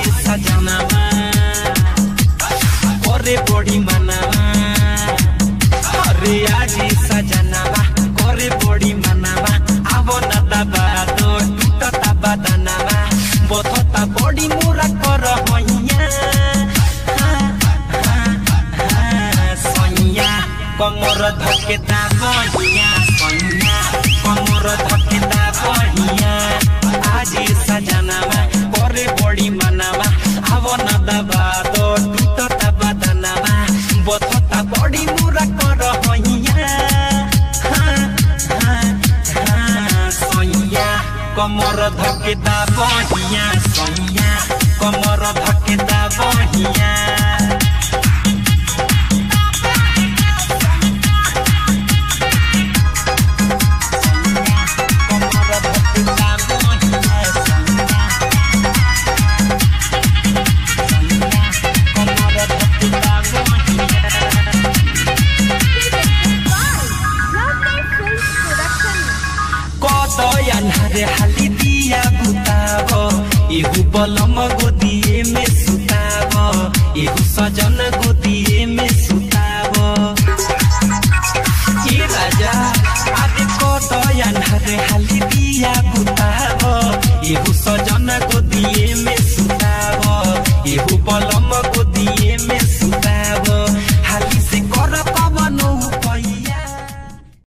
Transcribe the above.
सजनावा करे बड़ी मनावा अरे आज सजनावा करे बड़ी मनावा आवो न दबा तो टूटता बदनावा बथता बड़ी मोरा कर होइया सैया कमर धकेता बहिया सैया कमर धकेता बहिया आज सजनावा करे बड़ी मनावा आवो न दबा तो टूटता बदनावा बथता बड़ी मोरा कर होइया सैया कमर धकेता बहिया सैया कमर धकेता बहिया हरे हाली दिया बुताबो इहु बलम गोद